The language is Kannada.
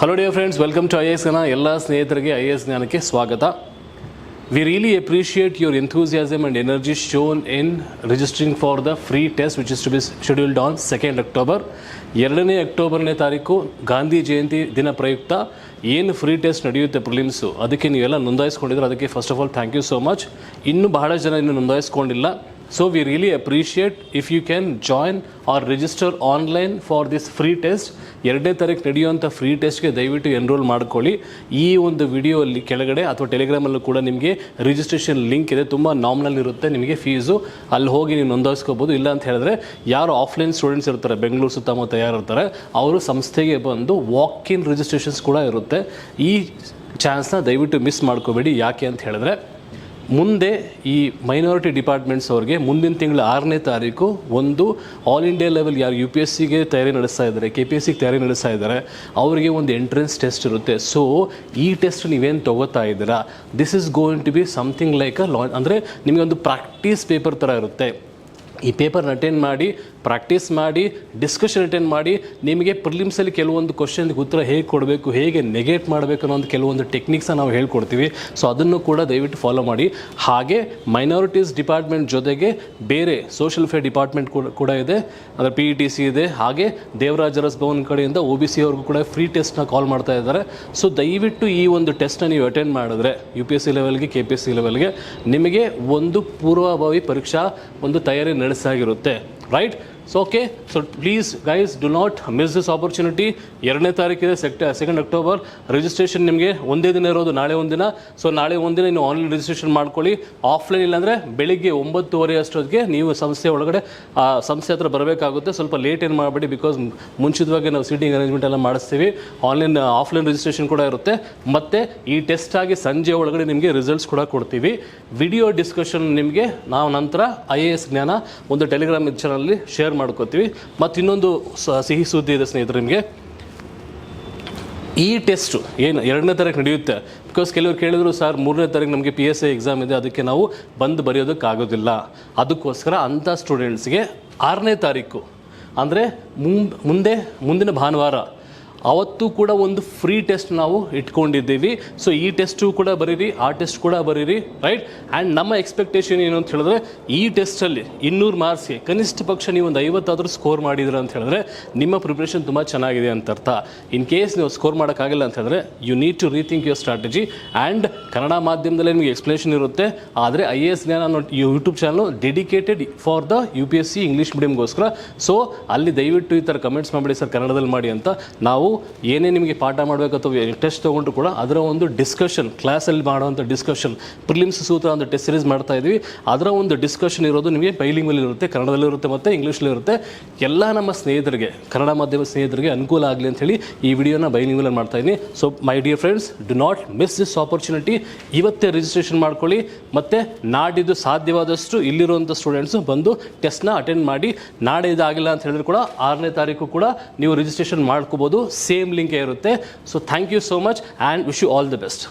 Hello dear friends, welcome to IAS Jnana. ಎಲ್ಲ ಸ್ನೇಹಿತರಿಗೆ IAS ಜ್ಞಾನಕ್ಕೆ ಸ್ವಾಗತ. We really appreciate your enthusiasm and energy shown in registering for the free test which is to be scheduled on 2nd October. 2ನೇ ಅಕ್ಟೋಬರ್ನೇ ತಾರೀಕು ಗಾಂಧಿ ಜಯಂತಿ ದಿನ ಪ್ರಯುಕ್ತ ಏನು ಫ್ರೀ ಟೆಸ್ಟ್ ನಡೆಯುತ್ತೆ ಪ್ರಿಲಿಮ್ಸು, ಅದಕ್ಕೆ ನೀವೆಲ್ಲ ನೋಂದಾಯಿಸ್ಕೊಂಡಿದ್ರೆ ಅದಕ್ಕೆ first of all thank you so much. ಇನ್ನೂ ಬಹಳ ಜನ ಇನ್ನೂ ನೋಂದಾಯಿಸ್ಕೊಂಡಿಲ್ಲ. So we really appreciate if you can join or register online for this free test. 2ನೇ ತಾರೀಕು ನಡೆಯುವಂಥ ಫ್ರೀ ಟೆಸ್ಟ್ಗೆ ದಯವಿಟ್ಟು ಎನ್ರೋಲ್ ಮಾಡ್ಕೊಳ್ಳಿ. ಈ ಒಂದು ವಿಡಿಯೋ ಅಲ್ಲಿ ಕೆಳಗಡೆ ಅಥವಾ ಟೆಲಿಗ್ರಾಮಲ್ಲೂ ಕೂಡ ನಿಮಗೆ ರಿಜಿಸ್ಟ್ರೇಷನ್ ಲಿಂಕ್ ಇದೆ. ತುಂಬ ನಾಮಿನಲ್ ಇರುತ್ತೆ ನಿಮಗೆ ಫೀಸು. ಅಲ್ಲಿ ಹೋಗಿ ನೀವು ನೋಂದಾಯಿಸ್ಕೋಬೋದು. ಇಲ್ಲ ಅಂತ ಹೇಳಿದ್ರೆ ಯಾರು ಆಫ್ಲೈನ್ ಸ್ಟೂಡೆಂಟ್ಸ್ ಇರ್ತಾರೆ, ಬೆಂಗಳೂರು ಸುತ್ತಮುತ್ತ ಯಾರು ಇರ್ತಾರೆ, ಅವರು ಸಂಸ್ಥೆಗೆ ಬಂದು ವಾಕ್ ಇನ್ ರಿಜಿಸ್ಟ್ರೇಷನ್ಸ್ ಕೂಡ ಇರುತ್ತೆ. ಈ ಚಾನ್ಸ್ನ ದಯವಿಟ್ಟು ಮಿಸ್ ಮಾಡ್ಕೋಬೇಡಿ. ಯಾಕೆ ಅಂತ ಹೇಳಿದ್ರೆ ಮುಂದೆ ಈ ಮೈನಾರಿಟಿ ಡಿಪಾರ್ಟ್ಮೆಂಟ್ಸ್ ಅವ್ರಿಗೆ ಮುಂದಿನ ತಿಂಗಳು 6ನೇ ತಾರೀಕು ಒಂದು ಆಲ್ ಇಂಡಿಯಾ ಲೆವೆಲ್ ಯಾರು UPSCಗೆ ತಯಾರಿ ನಡೆಸ್ತಾ ಇದ್ದಾರೆ, KPSCಗೆ ತಯಾರಿ ನಡೆಸ್ತಾ ಇದ್ದಾರೆ, ಅವರಿಗೆ ಒಂದು ಎಂಟ್ರೆನ್ಸ್ ಟೆಸ್ಟ್ ಇರುತ್ತೆ. ಸೊ ಈ ಟೆಸ್ಟ್ ನೀವೇನು ತೊಗೋತಾ ಇದ್ದೀರಾ, this is going to be something like ಅಂದರೆ ನಿಮಗೆ ಒಂದು ಪ್ರಾಕ್ಟೀಸ್ ಪೇಪರ್ ಥರ ಇರುತ್ತೆ. ಈ ಪೇಪರ್ನ ಅಟೆಂಡ್ ಮಾಡಿ, ಪ್ರಾಕ್ಟೀಸ್ ಮಾಡಿ, ಡಿಸ್ಕಷನ್ ಅಟೆಂಡ್ ಮಾಡಿ, ನಿಮಗೆ ಪ್ರಿಲಿಮ್ಸಲ್ಲಿ ಕೆಲವೊಂದು ಕ್ವಶನ್ಗೆ ಉತ್ತರ ಹೇಗೆ ಕೊಡಬೇಕು, ಹೇಗೆ ನೆಗೆಟ್ ಮಾಡಬೇಕು ಅನ್ನೋ ಒಂದು ಕೆಲವೊಂದು ಟೆಕ್ನಿಕ್ಸ್ನ ನಾವು ಹೇಳ್ಕೊಡ್ತೀವಿ. ಸೊ ಅದನ್ನು ಕೂಡ ದಯವಿಟ್ಟು ಫಾಲೋ ಮಾಡಿ. ಹಾಗೆ ಮೈನಾರಿಟೀಸ್ ಡಿಪಾರ್ಟ್ಮೆಂಟ್ ಜೊತೆಗೆ ಬೇರೆ ಸೋಷಿಯಲ್ ವೆಲ್ಫೇರ್ ಡಿಪಾರ್ಟ್ಮೆಂಟ್ ಕೂಡ ಇದೆ, ಅಂದರೆ PETC ಇದೆ. ಹಾಗೆ ದೇವರಾಜ ಅರಸ್ ಭವನ್ ಕಡೆಯಿಂದ OBC ಅವ್ರಿಗೂ ಕೂಡ ಫ್ರೀ ಟೆಸ್ಟ್ನ ಕಾಲ್ ಮಾಡ್ತಾ ಇದ್ದಾರೆ. ಸೊ ದಯವಿಟ್ಟು ಈ ಒಂದು ಟೆಸ್ಟ್ನ ನೀವು ಅಟೆಂಡ್ ಮಾಡಿದ್ರೆ UPSC ಲೆವೆಲ್ಗೆ, KPSC ಲೆವೆಲ್ಗೆ ನಿಮಗೆ ಒಂದು ಪೂರ್ವಭಾವಿ ಪರೀಕ್ಷಾ ಒಂದು ತಯಾರಿ ನಡೆಸಾಗಿರುತ್ತೆ. Right? So okay, so please guys do not miss this opportunity. 2ನೇ ತಾರೀಕಿದೆ 2nd ಅಕ್ಟೋಬರ್. ರಿಜಿಸ್ಟ್ರೇಷನ್ ನಿಮಗೆ ಒಂದೇ ದಿನ ಇರೋದು, ನಾಳೆ ಒಂದಿನ. ಸೊ ನಾಳೆ ಒಂದಿನ ನೀವು ಆನ್ಲೈನ್ ರಿಜಿಸ್ಟ್ರೇಷನ್ ಮಾಡ್ಕೊಳ್ಳಿ. ಆಫ್ಲೈನ್ ಇಲ್ಲಾಂದರೆ ಬೆಳಿಗ್ಗೆ 9:30 ಅಷ್ಟೊತ್ತಿಗೆ ನೀವು ಸಂಸ್ಥೆ ಒಳಗಡೆ ಸಂಸ್ಥೆ ಹತ್ರ ಬರಬೇಕಾಗುತ್ತೆ. ಸ್ವಲ್ಪ ಲೇಟ್ ಏನು ಮಾಡಬೇಡಿ, ಬಿಕಾಸ್ ಮುಂಚಿತವಾಗಿ ನಾವು ಸೀಟಿಂಗ್ ಅರೇಂಜ್ಮೆಂಟ್ ಎಲ್ಲ ಮಾಡಿಸ್ತೀವಿ. ಆಫ್ಲೈನ್ ರಿಜಿಸ್ಟ್ರೇಷನ್ ಕೂಡ ಇರುತ್ತೆ. ಮತ್ತು ಈ ಟೆಸ್ಟ್ ಆಗಿ ಸಂಜೆ ಒಳಗಡೆ ನಿಮಗೆ ರಿಸಲ್ಟ್ಸ್ ಕೂಡ ಕೊಡ್ತೀವಿ. ವಿಡಿಯೋ ಡಿಸ್ಕಷನ್ ನಿಮಗೆ ನಾವು ನಂತರ IAS ಜ್ಞಾನ ಒಂದು ಟೆಲಿಗ್ರಾಮ್ ಚಾನಲಲ್ಲಿ ಶೇರ್ ಮಾಡ್ಕೋತೀವಿ. ಮತ್ತು ಇನ್ನೊಂದು ಸಿಹಿ ಸುದ್ದಿ ಇದೆ ಸ್ನೇಹಿತರೆ ನಿಮಗೆ. ಈ ಟೆಸ್ಟು ಏನು 2ನೇ ತಾರೀಕು ನಡೆಯುತ್ತೆ. ಬಿಕಾಸ್ ಕೆಲವರು ಕೇಳಿದ್ರು, ಸರ್ 3ನೇ ತಾರೀಕು ನಮಗೆ PSI ಎಕ್ಸಾಮ್ ಇದೆ, ಅದಕ್ಕೆ ನಾವು ಬಂದು ಬರೆಯೋದಕ್ಕಾಗೋದಿಲ್ಲ. ಅದಕ್ಕೋಸ್ಕರ ಅಂಥ ಸ್ಟೂಡೆಂಟ್ಸ್ಗೆ 6ನೇ ತಾರೀಕು ಅಂದರೆ ಮುಂದಿನ ಭಾನುವಾರ ಅವತ್ತು ಕೂಡ ಒಂದು ಫ್ರೀ ಟೆಸ್ಟ್ ನಾವು ಇಟ್ಕೊಂಡಿದ್ದೀವಿ. ಸೊ ಈ ಟೆಸ್ಟು ಕೂಡ ಬರೀರಿ, ಆ ಟೆಸ್ಟ್ ಕೂಡ ಬರೀರಿ. ರೈಟ್? ಆ್ಯಂಡ್ ನಮ್ಮ ಎಕ್ಸ್ಪೆಕ್ಟೇಷನ್ ಏನು ಅಂತ ಹೇಳಿದ್ರೆ, ಈ ಟೆಸ್ಟಲ್ಲಿ 200 ಮಾರ್ಕ್ಸ್ಗೆ ಕನಿಷ್ಠ ಪಕ್ಷ ನೀವು ಒಂದು 50 ಸ್ಕೋರ್ ಮಾಡಿದ್ರೆ ಅಂತ ಹೇಳಿದ್ರೆ ನಿಮ್ಮ ಪ್ರಿಪ್ರೇಷನ್ ತುಂಬ ಚೆನ್ನಾಗಿದೆ ಅಂತ ಅರ್ಥ. ಇನ್ ಕೇಸ್ ನೀವು ಸ್ಕೋರ್ ಮಾಡೋಕ್ಕಾಗಿಲ್ಲ ಅಂತ ಹೇಳಿದ್ರೆ you need to rethink your strategy. And Kannada ಮಾಧ್ಯಮದಲ್ಲೇ ನಿಮಗೆ ಎಕ್ಸ್ಪ್ಲನೇಷನ್ ಇರುತ್ತೆ. ಆದರೆ IAS ಜ್ಞಾನ ಅನ್ನೋ YouTube channel dedicated for the UPSC English ಮೀಡಿಯಮ್ಗೋಸ್ಕರ. ಸೊ ಅಲ್ಲಿ ದಯವಿಟ್ಟು ಈ ಥರ ಕಮೆಂಟ್ಸ್ ಮಾಡಿ, ಸರ್ ಕನ್ನಡದಲ್ಲಿ ಮಾಡಿ ಅಂತ. ನಾವು ಏನೇ ನಿಮಗೆ ಪಾಠ ಮಾಡಬೇಕು ಅಥವಾ ಟೆಸ್ಟ್ ತೊಗೊಂಡ್ರು ಕೂಡ ಅದರ ಒಂದು ಡಿಸ್ಕಷನ್, ಕ್ಲಾಸಲ್ಲಿ ಮಾಡುವಂಥ ಡಿಸ್ಕಷನ್, ಪ್ರಿಲಿಮ್ಸ್ ಸೂತ್ರ ಅಂತ ಟೆಸ್ಟ್ ಸೀರೀಸ್ ಮಾಡ್ತಾ ಇದ್ವಿ. ಅದರ ಒಂದು ಡಿಸ್ಕಷನ್ ಇರೋದು ನಿಮಗೆ ಬೈಲಿಂಗ್ವಲ್ಲಿ ಇರುತ್ತೆ, ಕನ್ನಡದಲ್ಲಿರುತ್ತೆ ಮತ್ತು ಇಂಗ್ಲೀಷಲ್ಲಿ ಇರುತ್ತೆ. ಎಲ್ಲ ನಮ್ಮ ಸ್ನೇಹಿತರಿಗೆ, ಕನ್ನಡ ಮಾಧ್ಯಮ ಸ್ನೇಹಿತರಿಗೆ ಅನುಕೂಲ ಆಗಲಿ ಅಂಥೇಳಿ ಈ ವಿಡಿಯೋನ ಬೈಲಿಂಗ್ವಲ್ಲಿ ಮಾಡ್ತಾ ಇದ್ದೀನಿ. So my dear friends, do not miss this opportunity. ಇವತ್ತೇ ರಿಜಿಸ್ಟ್ರೇಷನ್ ಮಾಡ್ಕೊಳ್ಳಿ. ಮತ್ತು ನಾಡಿದ್ದು ಸಾಧ್ಯವಾದಷ್ಟು ಇಲ್ಲಿರುವಂಥ ಸ್ಟೂಡೆಂಟ್ಸು ಬಂದು ಟೆಸ್ಟ್ನ ಅಟೆಂಡ್ ಮಾಡಿ. ನಾಳೆ ಇದಾಗಿಲ್ಲ ಅಂತ ಹೇಳಿದ್ರು ಕೂಡ 6ನೇ ತಾರೀಕು ಕೂಡ ನೀವು ರಿಜಿಸ್ಟ್ರೇಷನ್ ಮಾಡ್ಕೋಬೋದು. ಸೇಮ್ ಲಿಂಕ್ ಇರುತ್ತೆ. So thank you so much and wish you all the best.